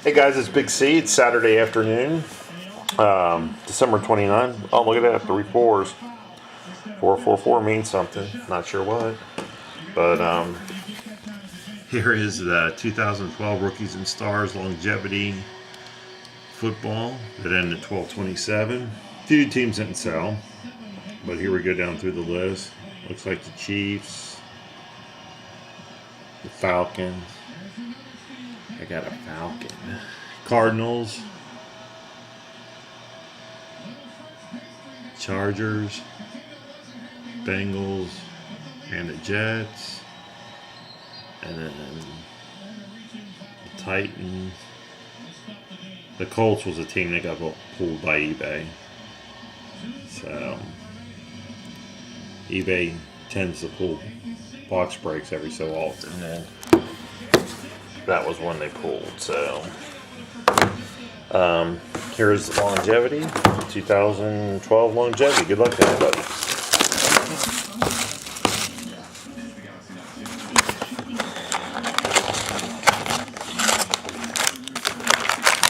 Hey guys, it's Big C. It's Saturday afternoon, December 29th. Oh, look at that, 3 4s. 444 means something. Not sure what. But here is the 2012 Rookies and Stars Longevity Football that ended 12/27. Few teams didn't sell, but here we go down through the list. Looks like the Chiefs, the Falcons. I got a Falcon. Cardinals, Chargers, Bengals, and the Jets, and then the Titans. The Colts was a team that got pulled by eBay. So eBay tends to pull box breaks every so often, and that was one they pulled. So here's Longevity, 2012 Longevity. Good luck to everybody.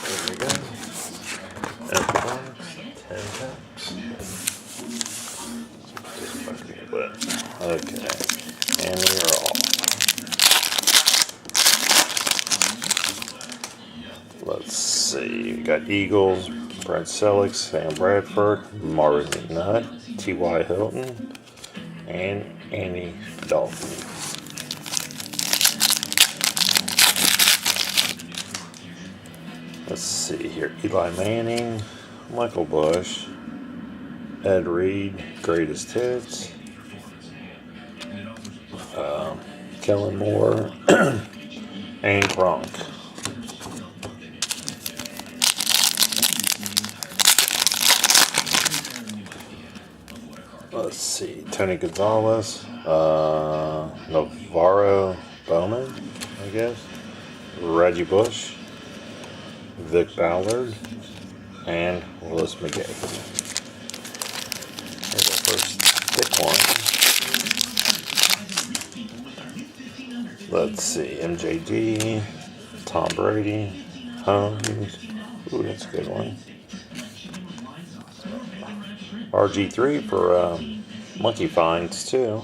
There we go. Empty box, 10 packs. Okay, and we are off. Let's see, we got Eagles, Brent Selleck, Sam Bradford, Marvin McNutt, T.Y. Hilton, and Andy Dalton. Let's see here, Eli Manning, Michael Bush, Ed Reed, Greatest Hits, Kellen Moore, and Gronk. Let's see, Tony Gonzalez, Navarro Bowman, I guess, Reggie Bush, Vic Ballard, and Willis McGay. Here's our first thick one. Let's see, MJD, Tom Brady, Holmes. Ooh, that's a good one. RG3 for Monkey Finds, too.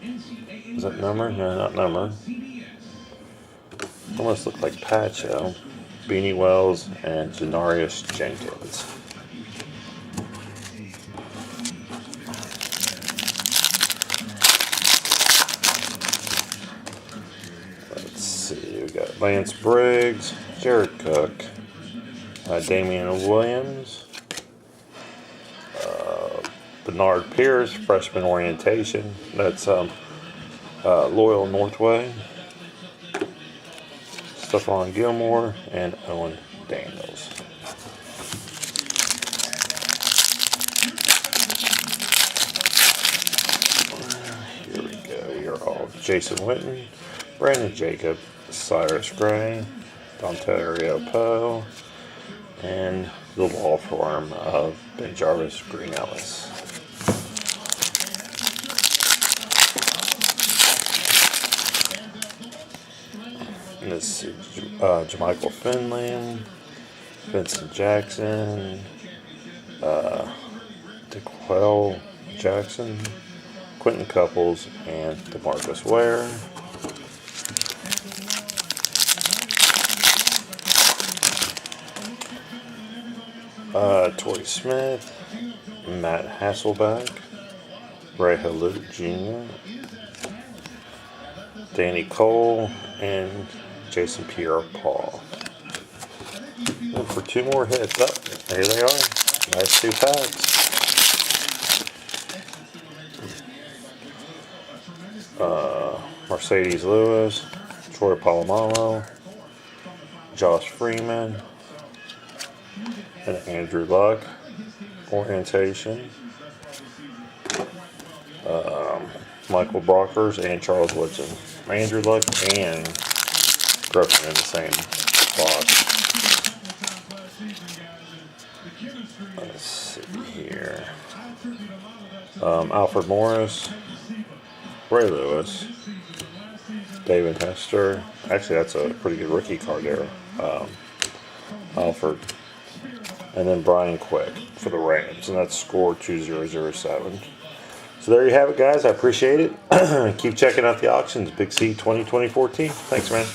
Is that number? No, not number. Almost look like Pacho, Beanie Wells, and Janarius Jenkins. Let's see, we got Lance Briggs, Jared Cook, Damian Williams, Bernard Pierce, freshman orientation. That's Loyal Northway. Stephon Gilmore and Owen Daniels. Here we go. We are all Jason Witten, Brandon Jacob, Cyrus Gray, Dontario Poe, and the law firm of Ben Jarvis Green Ellis. This is Jermichael Finley, Vincent Jackson, DeQuell Jackson, Quentin Couples, and DeMarcus Ware. Torrey Smith, Matt Hasselbeck, Ray Halute Jr., Danny Cole, and Jason Pierre-Paul. And for 2 more hits. Oh, there they are. Nice 2 packs. Mercedes Lewis, Troy Polamalu, Josh Freeman, and Andrew Luck. Orientation. Michael Brockers and Charles Woodson. Andrew Luck and Griffin in the same box. Let's see here. Alfred Morris, Ray Lewis, David Hester. Actually, that's a pretty good rookie card there. Alford. And then Brian Quick for the Rams. And that's score 2007. So there you have it, guys. I appreciate it. Keep checking out the auctions. Big C 2014. Thanks, man.